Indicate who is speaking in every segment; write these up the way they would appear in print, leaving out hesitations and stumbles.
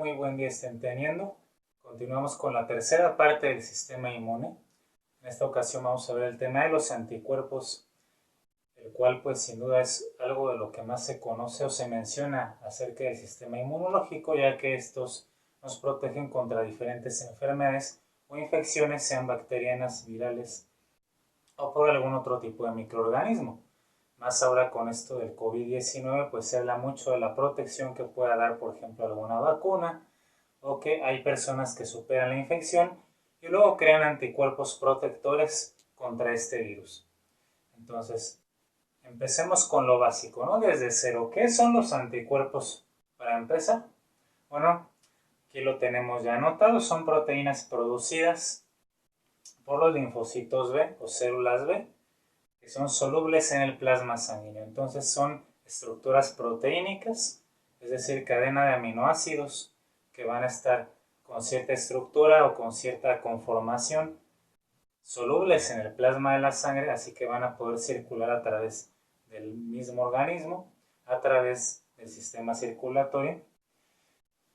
Speaker 1: Muy buen día estén teniendo. Continuamos con la tercera parte del sistema inmune. En esta ocasión vamos a ver el tema de los anticuerpos, el cual pues sin duda es algo de lo que más se conoce o se menciona acerca del sistema inmunológico, ya que estos nos protegen contra diferentes enfermedades o infecciones, sean bacterianas, virales o por algún otro tipo de microorganismo. Más ahora con esto del COVID-19, pues se habla mucho de la protección que pueda dar, por ejemplo, alguna vacuna, o que hay personas que superan la infección y luego crean anticuerpos protectores contra este virus. Entonces, empecemos con lo básico, ¿no? Desde cero. ¿Qué son los anticuerpos para empezar? Bueno, aquí lo tenemos ya anotado. Son proteínas producidas por los linfocitos B o células B, que son solubles en el plasma sanguíneo. Entonces son estructuras proteínicas, es decir, cadena de aminoácidos que van a estar con cierta estructura o con cierta conformación, solubles en el plasma de la sangre, así que van a poder circular a través del mismo organismo, a través del sistema circulatorio,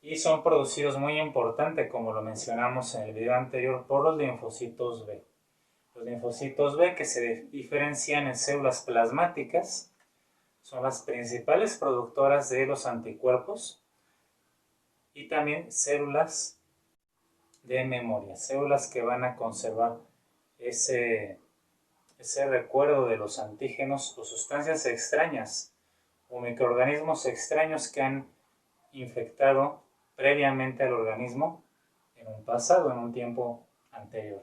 Speaker 1: y son producidos, muy importante, como lo mencionamos en el video anterior, por los linfocitos B. Los linfocitos B, que se diferencian en células plasmáticas, son las principales productoras de los anticuerpos, y también células de memoria, células que van a conservar ese recuerdo de los antígenos o sustancias extrañas o microorganismos extraños que han infectado previamente al organismo en un pasado, en un tiempo anterior.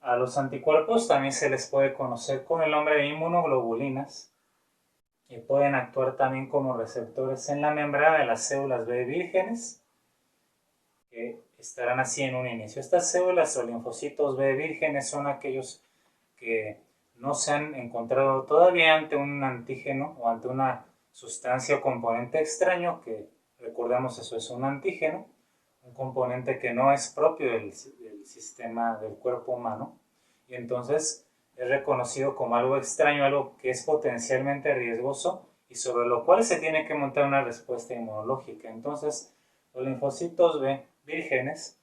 Speaker 1: A los anticuerpos también se les puede conocer con el nombre de inmunoglobulinas y pueden actuar también como receptores en la membrana de las células B vírgenes, que estarán así en un inicio. Estas células o linfocitos B vírgenes son aquellos que no se han encontrado todavía ante un antígeno o ante una sustancia o componente extraño, que recordemos eso es un antígeno, un componente que no es propio del sistema del cuerpo humano, y entonces es reconocido como algo extraño, algo que es potencialmente riesgoso y sobre lo cual se tiene que montar una respuesta inmunológica. Entonces los linfocitos B vírgenes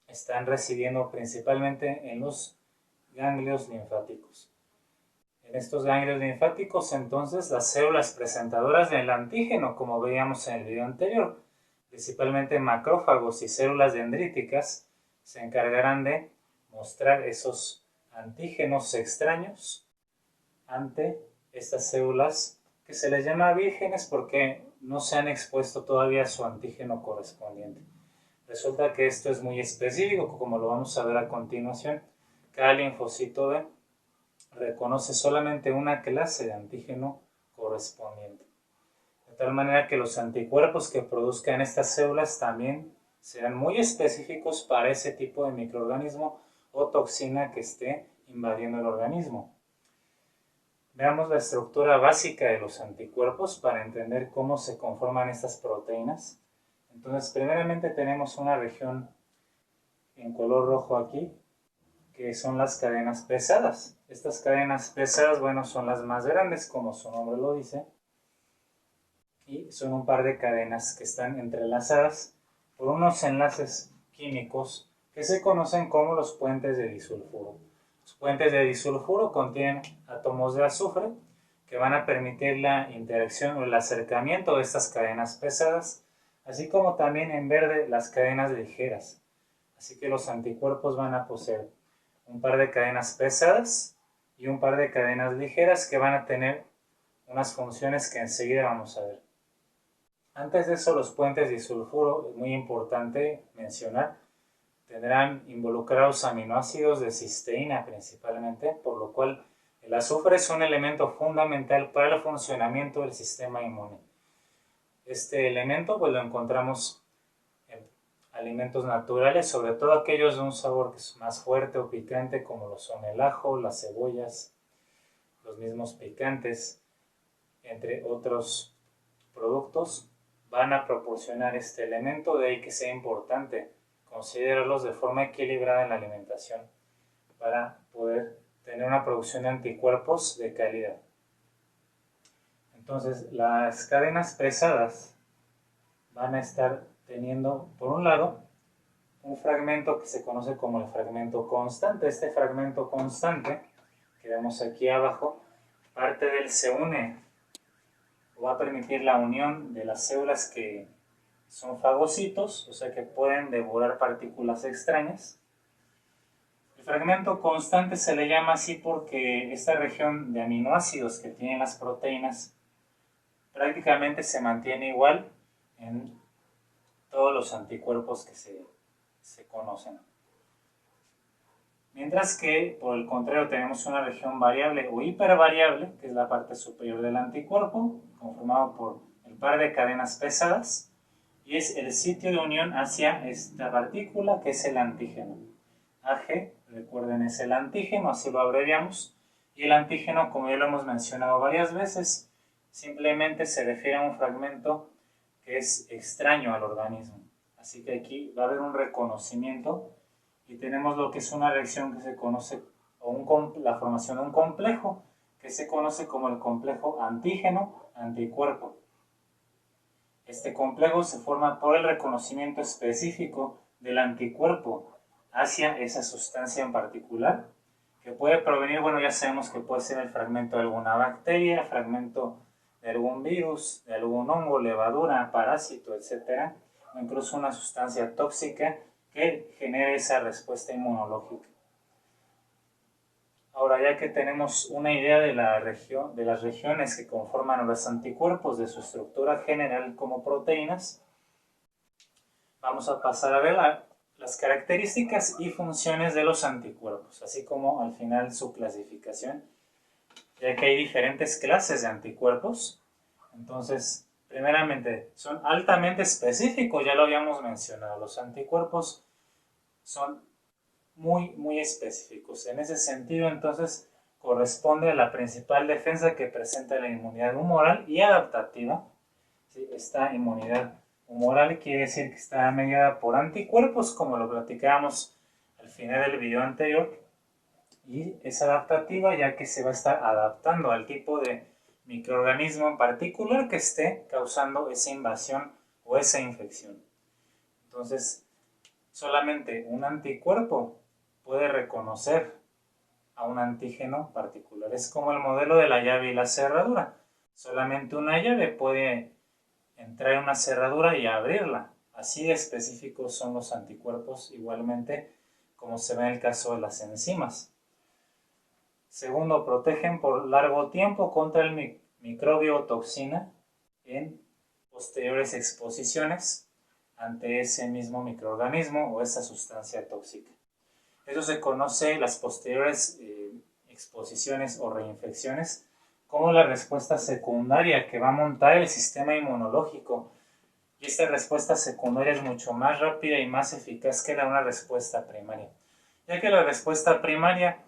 Speaker 1: están residiendo principalmente en los ganglios linfáticos. En estos ganglios linfáticos, entonces, las células presentadoras del antígeno, como veíamos en el video anterior, principalmente macrófagos y células dendríticas, se encargarán de mostrar esos antígenos extraños ante estas células, que se les llama vírgenes porque no se han expuesto todavía a su antígeno correspondiente. Resulta que esto es muy específico, como lo vamos a ver a continuación. Cada linfocito B reconoce solamente una clase de antígeno correspondiente, de tal manera que los anticuerpos que produzcan estas células también serán muy específicos para ese tipo de microorganismo o toxina que esté invadiendo el organismo. Veamos la estructura básica de los anticuerpos para entender cómo se conforman estas proteínas. Entonces, primeramente tenemos una región en color rojo aquí, que son las cadenas pesadas. Estas cadenas pesadas, bueno, son las más grandes, como su nombre lo dice, y son un par de cadenas que están entrelazadas por unos enlaces químicos que se conocen como los puentes de disulfuro. Los puentes de disulfuro contienen átomos de azufre que van a permitir la interacción o el acercamiento de estas cadenas pesadas, así como también en verde las cadenas ligeras. Así que los anticuerpos van a poseer un par de cadenas pesadas y un par de cadenas ligeras que van a tener unas funciones que enseguida vamos a ver. Antes de eso, los puentes disulfuro, es muy importante mencionar, tendrán involucrados aminoácidos de cisteína principalmente, por lo cual el azufre es un elemento fundamental para el funcionamiento del sistema inmune. Este elemento pues lo encontramos en alimentos naturales, sobre todo aquellos de un sabor que es más fuerte o picante, como lo son el ajo, las cebollas, los mismos picantes, entre otros productos, van a proporcionar este elemento, de ahí que sea importante considerarlos de forma equilibrada en la alimentación para poder tener una producción de anticuerpos de calidad. Entonces, las cadenas pesadas van a estar teniendo, por un lado, un fragmento que se conoce como el fragmento constante. Este fragmento constante, que vemos aquí abajo, parte de él se une o va a permitir la unión de las células que son fagocitos, o sea que pueden devorar partículas extrañas. El fragmento constante se le llama así porque esta región de aminoácidos que tienen las proteínas prácticamente se mantiene igual en todos los anticuerpos que se conocen. Mientras que, por el contrario, tenemos una región variable o hipervariable, que es la parte superior del anticuerpo, conformado por el par de cadenas pesadas, y es el sitio de unión hacia esta partícula, que es el antígeno. AG, recuerden, es el antígeno, así lo abreviamos, y el antígeno, como ya lo hemos mencionado varias veces, simplemente se refiere a un fragmento que es extraño al organismo. Así que aquí va a haber un reconocimiento y tenemos lo que es una reacción que se conoce, o la formación de un complejo, que se conoce como el complejo antígeno-anticuerpo. Este complejo se forma por el reconocimiento específico del anticuerpo hacia esa sustancia en particular, que puede provenir, bueno, ya sabemos que puede ser el fragmento de alguna bacteria, fragmento de algún virus, de algún hongo, levadura, parásito, etc. O incluso una sustancia tóxica que genere esa respuesta inmunológica. Ahora, ya que tenemos una idea de las regiones que conforman los anticuerpos, de su estructura general como proteínas, vamos a pasar a ver las características y funciones de los anticuerpos, así como al final su clasificación, ya que hay diferentes clases de anticuerpos. Entonces, primeramente, son altamente específicos, ya lo habíamos mencionado. Los anticuerpos son muy específicos. En ese sentido, entonces, corresponde a la principal defensa que presenta la inmunidad humoral y adaptativa. ¿Sí? Esta inmunidad humoral quiere decir que está mediada por anticuerpos, como lo platicábamos al final del video anterior, y es adaptativa ya que se va a estar adaptando al tipo de microorganismo en particular que esté causando esa invasión o esa infección. Entonces, solamente un anticuerpo puede reconocer a un antígeno particular. Es como el modelo de la llave y la cerradura. Solamente una llave puede entrar en una cerradura y abrirla. Así de específicos son los anticuerpos, igualmente como se ve en el caso de las enzimas. Segundo, protegen por largo tiempo contra el microbio o toxina en posteriores exposiciones ante ese mismo microorganismo o esa sustancia tóxica. Eso se conoce, las posteriores exposiciones o reinfecciones, como la respuesta secundaria que va a montar el sistema inmunológico. Y esta respuesta secundaria es mucho más rápida y más eficaz que una respuesta primaria, ya que la respuesta primaria,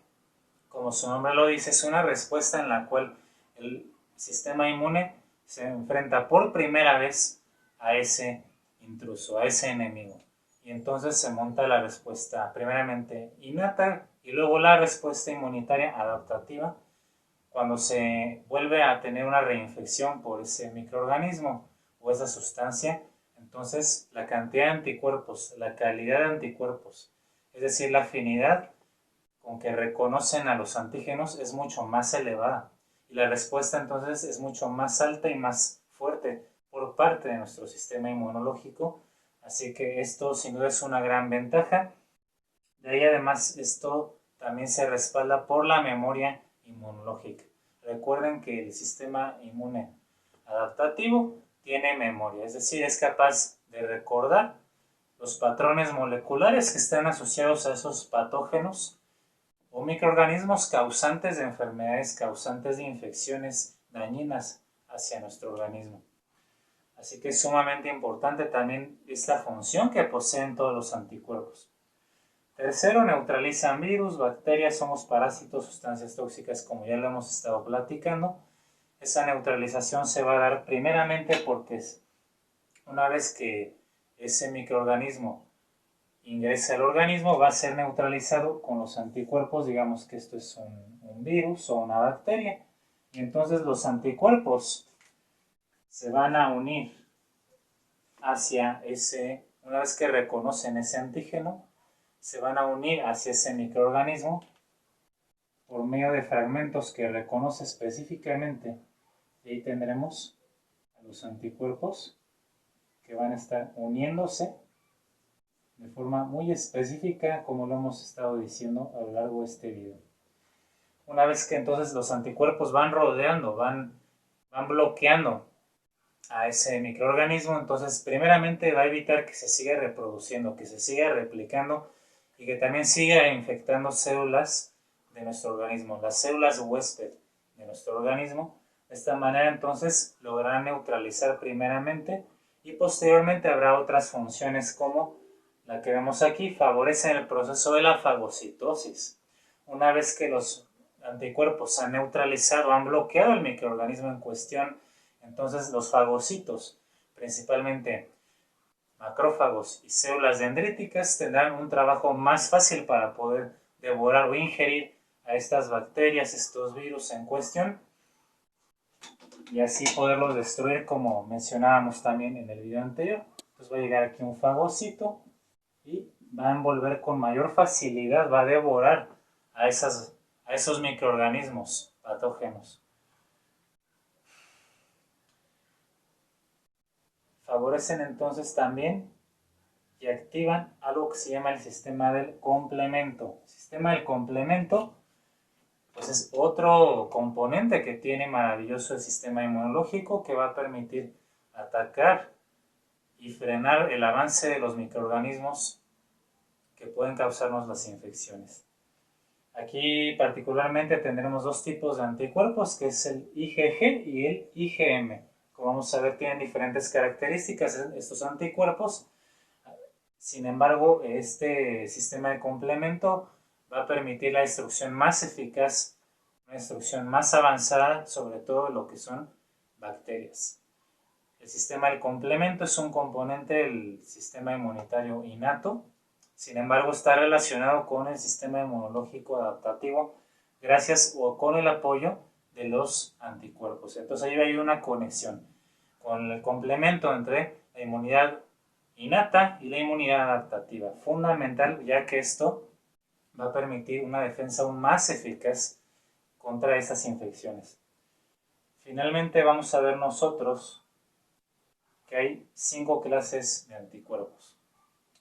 Speaker 1: como su nombre lo dice, es una respuesta en la cual el sistema inmune se enfrenta por primera vez a ese intruso, a ese enemigo. Y entonces se monta la respuesta primeramente innata y luego la respuesta inmunitaria adaptativa cuando se vuelve a tener una reinfección por ese microorganismo o esa sustancia. Entonces la cantidad de anticuerpos, la calidad de anticuerpos, es decir, la afinidad con que reconocen a los antígenos es mucho más elevada y la respuesta entonces es mucho más alta y más fuerte por parte de nuestro sistema inmunológico. Así que esto sin duda es una gran ventaja. De ahí además esto también se respalda por la memoria inmunológica. Recuerden que el sistema inmune adaptativo tiene memoria, es decir, es capaz de recordar los patrones moleculares que están asociados a esos patógenos o microorganismos causantes de enfermedades, causantes de infecciones dañinas hacia nuestro organismo. Así que es sumamente importante también esta función que poseen todos los anticuerpos. Tercero, neutralizan virus, bacterias, hongos, parásitos, sustancias tóxicas, como ya lo hemos estado platicando. Esa neutralización se va a dar primeramente porque una vez que ese microorganismo ingresa al organismo, va a ser neutralizado con los anticuerpos. Digamos que esto es un virus o una bacteria, y entonces los anticuerpos se van a unir hacia una vez que reconocen ese antígeno, se van a unir hacia ese microorganismo por medio de fragmentos que reconoce específicamente. Y ahí tendremos a los anticuerpos que van a estar uniéndose de forma muy específica, como lo hemos estado diciendo a lo largo de este video. Una vez que entonces los anticuerpos van rodeando, van bloqueando a ese microorganismo, entonces primeramente va a evitar que se siga reproduciendo, que se siga replicando y que también siga infectando células de nuestro organismo, las células huésped de nuestro organismo. De esta manera entonces lograrán neutralizar primeramente y posteriormente habrá otras funciones como la que vemos aquí, favorecen el proceso de la fagocitosis. Una vez que los anticuerpos han neutralizado, han bloqueado el microorganismo en cuestión, entonces los fagocitos, principalmente macrófagos y células dendríticas, tendrán un trabajo más fácil para poder devorar o ingerir a estas bacterias, estos virus en cuestión, y así poderlos destruir, como mencionábamos también en el video anterior. Entonces va a llegar aquí un fagocito y va a envolver con mayor facilidad, va a devorar a esos microorganismos patógenos. Favorecen entonces también y activan algo que se llama el sistema del complemento. El sistema del complemento pues es otro componente que tiene maravilloso el sistema inmunológico, que va a permitir atacar y frenar el avance de los microorganismos que pueden causarnos las infecciones. Aquí particularmente tendremos dos tipos de anticuerpos, que es el IgG y el IgM. Como vamos a ver, tienen diferentes características estos anticuerpos. Sin embargo, este sistema de complemento va a permitir la destrucción más eficaz, una destrucción más avanzada, sobre todo lo que son bacterias. El sistema del complemento es un componente del sistema inmunitario innato. Sin embargo, está relacionado con el sistema inmunológico adaptativo gracias o con el apoyo de los anticuerpos. Entonces ahí hay una conexión con el complemento entre la inmunidad innata y la inmunidad adaptativa. Fundamental, ya que esto va a permitir una defensa aún más eficaz contra estas infecciones. Finalmente vamos a ver nosotros que hay 5 clases de anticuerpos.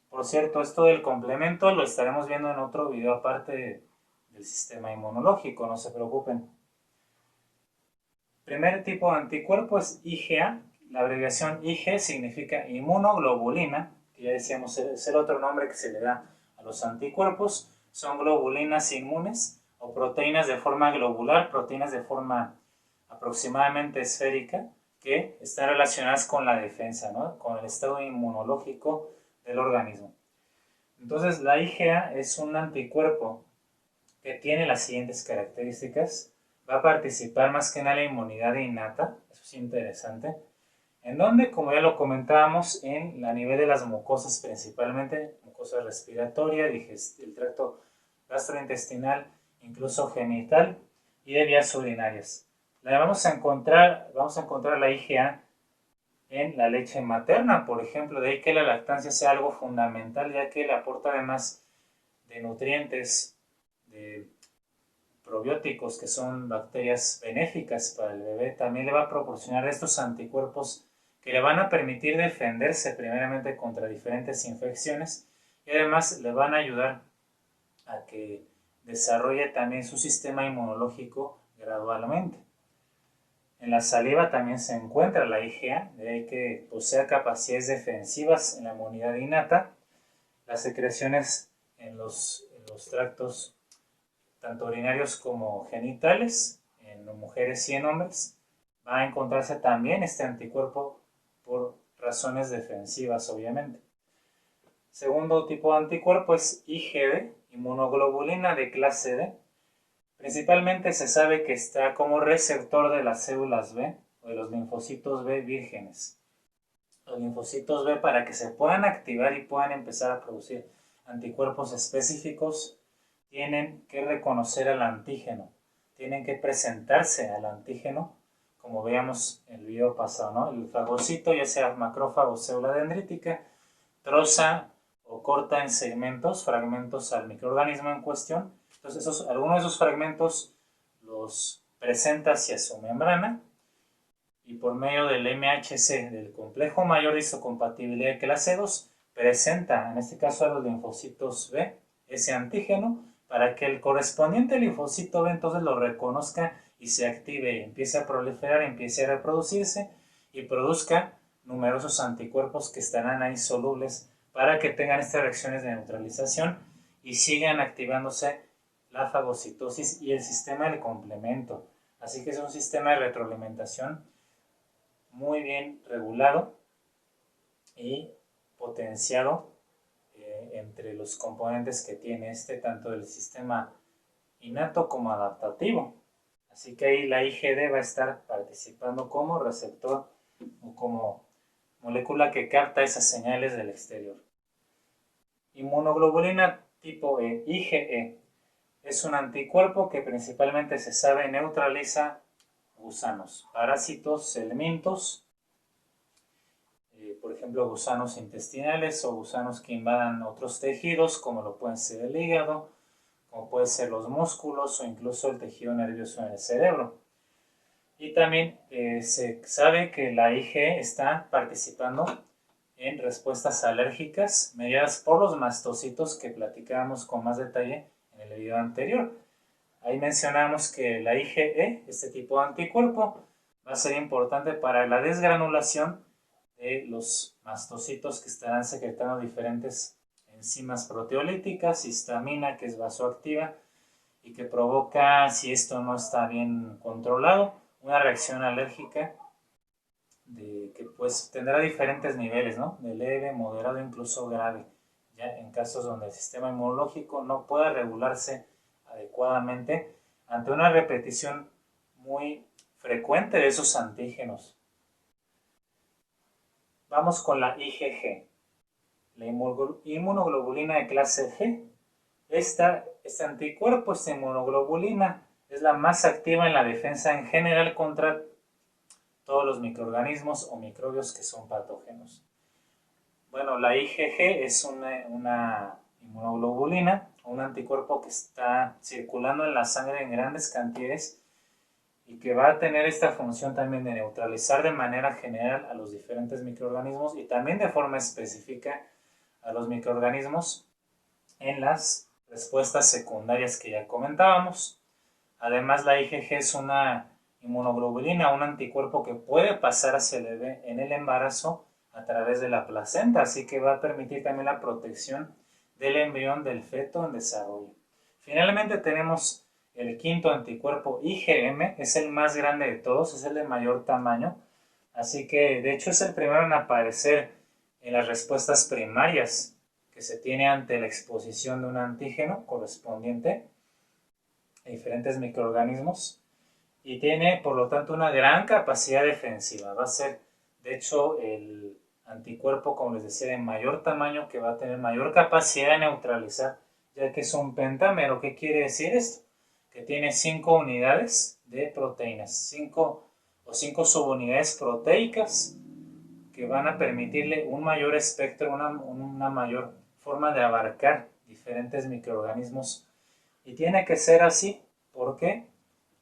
Speaker 1: Por cierto, esto del complemento lo estaremos viendo en otro video aparte del sistema inmunológico, no se preocupen. Primer tipo de anticuerpo es IgA. La abreviación Ig significa inmunoglobulina, que ya decíamos es el otro nombre que se le da a los anticuerpos. Son globulinas inmunes o proteínas de forma globular, proteínas de forma aproximadamente esférica, que están relacionadas con la defensa, ¿no? Con el estado inmunológico del organismo. Entonces la IgA es un anticuerpo que tiene las siguientes características. Va a participar más que en la inmunidad innata, eso es interesante, en donde, como ya lo comentábamos, en la nivel de las mucosas principalmente, mucosa respiratoria, el tracto gastrointestinal, incluso genital y de vías urinarias. Vamos a encontrar la IgA en la leche materna, por ejemplo, de ahí que la lactancia sea algo fundamental, ya que le aporta además de nutrientes, de probióticos, que son bacterias benéficas para el bebé, también le va a proporcionar estos anticuerpos que le van a permitir defenderse primeramente contra diferentes infecciones y además le van a ayudar a que desarrolle también su sistema inmunológico gradualmente. En la saliva también se encuentra la IgA, de ahí que posea capacidades defensivas en la inmunidad innata. Las secreciones en los tractos tanto urinarios como genitales, en mujeres y en hombres, va a encontrarse también este anticuerpo por razones defensivas, obviamente. Segundo tipo de anticuerpo es IgD, inmunoglobulina de clase D. Principalmente se sabe que está como receptor de las células B o de los linfocitos B vírgenes. Los linfocitos B, para que se puedan activar y puedan empezar a producir anticuerpos específicos, tienen que reconocer al antígeno, tienen que presentarse al antígeno como veíamos en el video pasado, ¿no? El fagocito, ya sea macrófago o célula dendrítica, troza o corta en segmentos, fragmentos al microorganismo en cuestión. Entonces, algunos de esos fragmentos los presenta hacia su membrana y por medio del MHC, del complejo mayor de histocompatibilidad de clase 2, presenta, en este caso a los linfocitos B, ese antígeno, para que el correspondiente linfocito B entonces lo reconozca y se active, empiece a proliferar, empiece a reproducirse y produzca numerosos anticuerpos que estarán ahí solubles para que tengan estas reacciones de neutralización y sigan activándose la fagocitosis y el sistema del complemento. Así que es un sistema de retroalimentación muy bien regulado y potenciado entre los componentes que tiene tanto del sistema innato como adaptativo. Así que ahí la IgD va a estar participando como receptor o como molécula que capta esas señales del exterior. Inmunoglobulina tipo E, IgE, es un anticuerpo que principalmente se sabe neutraliza gusanos, parásitos, helmintos, por ejemplo gusanos intestinales o gusanos que invadan otros tejidos como lo pueden ser el hígado, como pueden ser los músculos o incluso el tejido nervioso en el cerebro. Y también se sabe que la IgE está participando en respuestas alérgicas mediadas por los mastocitos que platicábamos con más detalle en el video anterior. Ahí mencionamos que la IgE, este tipo de anticuerpo, va a ser importante para la desgranulación de los mastocitos que estarán secretando diferentes enzimas proteolíticas, histamina, que es vasoactiva, y que provoca, si esto no está bien controlado, una reacción alérgica que pues tendrá diferentes niveles, ¿no? De leve, moderado, incluso grave, ya en casos donde el sistema inmunológico no pueda regularse adecuadamente ante una repetición muy frecuente de esos antígenos. Vamos con la IgG, la inmunoglobulina de clase G. Este anticuerpo, esta inmunoglobulina, es la más activa en la defensa en general contra todos los microorganismos o microbios que son patógenos. Bueno, la IgG es una inmunoglobulina, un anticuerpo que está circulando en la sangre en grandes cantidades y que va a tener esta función también de neutralizar de manera general a los diferentes microorganismos y también de forma específica a los microorganismos en las respuestas secundarias que ya comentábamos. Además, la IgG es una inmunoglobulina, un anticuerpo que puede pasar hacia el bebé en el embarazo a través de la placenta, así que va a permitir también la protección del embrión del feto en desarrollo. Finalmente tenemos el quinto anticuerpo, IgM, es el más grande de todos, es el de mayor tamaño, así que de hecho es el primero en aparecer en las respuestas primarias que se tiene ante la exposición de un antígeno correspondiente a diferentes microorganismos y tiene por lo tanto una gran capacidad defensiva. Va a ser de hecho el anticuerpo, como les decía, de mayor tamaño, que va a tener mayor capacidad de neutralizar, ya que es un pentámero. ¿Qué quiere decir esto? Que tiene 5 unidades de proteínas, 5 subunidades proteicas que van a permitirle un mayor espectro, una mayor forma de abarcar diferentes microorganismos. Y tiene que ser así porque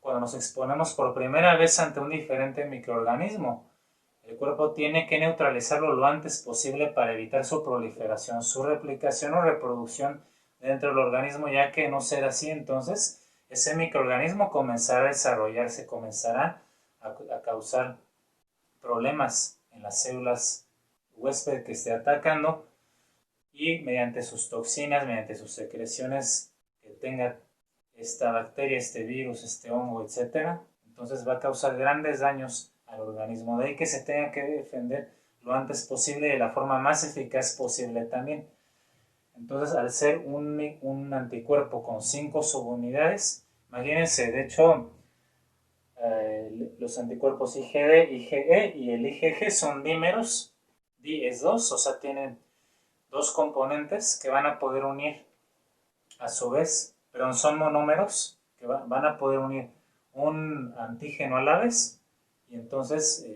Speaker 1: cuando nos exponemos por primera vez ante un diferente microorganismo, el cuerpo tiene que neutralizarlo lo antes posible para evitar su proliferación, su replicación o reproducción dentro del organismo, ya que no será así, entonces ese microorganismo comenzará a desarrollarse, comenzará a causar problemas en las células huésped que esté atacando y mediante sus toxinas, mediante sus secreciones que tenga esta bacteria, este virus, este hongo, etc., entonces va a causar grandes daños al organismo. De ahí que se tenga que defender lo antes posible de la forma más eficaz posible también. Entonces, al ser un anticuerpo con 5 subunidades, imagínense, de hecho, los anticuerpos IgD, IgE y el IgG son dímeros, di es 2, o sea, tienen 2 componentes que van a poder unir a su vez, pero son monómeros que van a poder unir un antígeno a la vez y entonces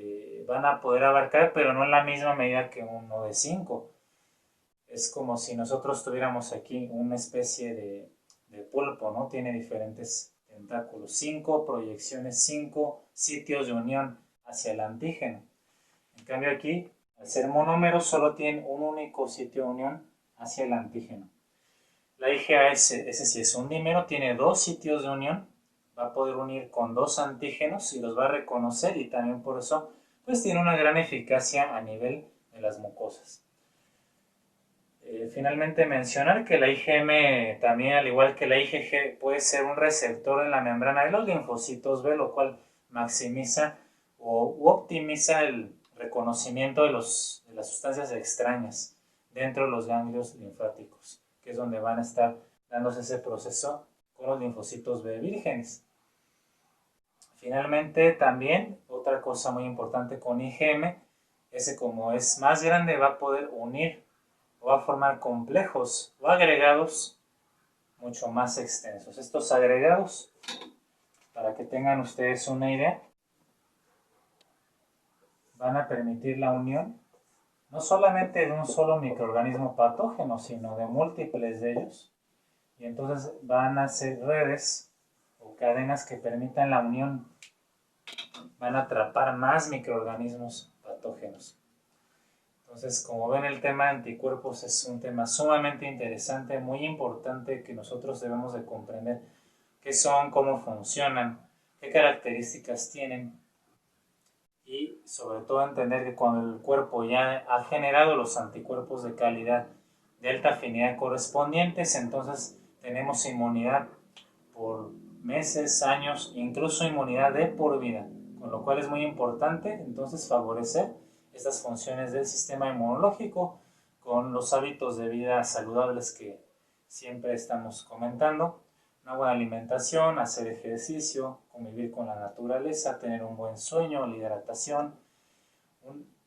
Speaker 1: van a poder abarcar, pero no en la misma medida que uno de 5. Es como si nosotros tuviéramos aquí una especie de pulpo, ¿no? Tiene diferentes tentáculos, 5 proyecciones, 5 sitios de unión hacia el antígeno. En cambio aquí, al ser monómeros, solo tiene un único sitio de unión hacia el antígeno. La IgA, ese sí es un dímero, tiene 2 sitios de unión, va a poder unir con 2 antígenos y los va a reconocer, y también por eso pues tiene una gran eficacia a nivel de las mucosas. Finalmente mencionar que la IgM también, al igual que la IgG, puede ser un receptor en la membrana de los linfocitos B, lo cual maximiza u optimiza el reconocimiento de las sustancias extrañas dentro de los ganglios linfáticos, que es donde van a estar dándose ese proceso con los linfocitos B vírgenes. Finalmente, también otra cosa muy importante con IgM, ese como es más grande va a poder unir o va a formar complejos o agregados mucho más extensos. Estos agregados, para que tengan ustedes una idea, van a permitir la unión no solamente de un solo microorganismo patógeno, sino de múltiples de ellos. Y entonces van a ser redes o cadenas que permitan la unión, van a atrapar más microorganismos patógenos. Entonces, como ven, el tema de anticuerpos es un tema sumamente interesante, muy importante, que nosotros debemos de comprender qué son, cómo funcionan, qué características tienen, y sobre todo entender que cuando el cuerpo ya ha generado los anticuerpos de calidad de alta afinidad correspondientes, entonces tenemos inmunidad por meses, años, incluso inmunidad de por vida, con lo cual es muy importante entonces favorecer estas funciones del sistema inmunológico con los hábitos de vida saludables que siempre estamos comentando: una buena alimentación, hacer ejercicio, convivir con la naturaleza, tener un buen sueño, la hidratación,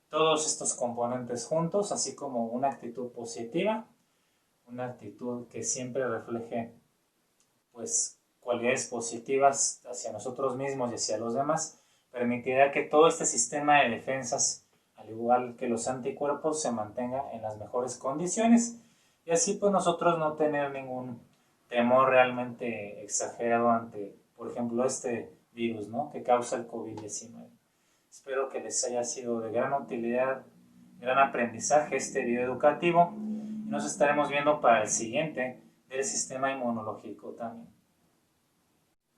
Speaker 1: todos estos componentes juntos, así como una actitud positiva, una actitud que siempre refleje pues cualidades positivas hacia nosotros mismos y hacia los demás, permitirá que todo este sistema de defensas, al igual que los anticuerpos, se mantenga en las mejores condiciones, y así pues nosotros no tener ningún temor realmente exagerado ante, por ejemplo, este virus, ¿no?, que causa el COVID-19. Espero que les haya sido de gran utilidad, gran aprendizaje este video educativo, y nos estaremos viendo para el siguiente del sistema inmunológico también.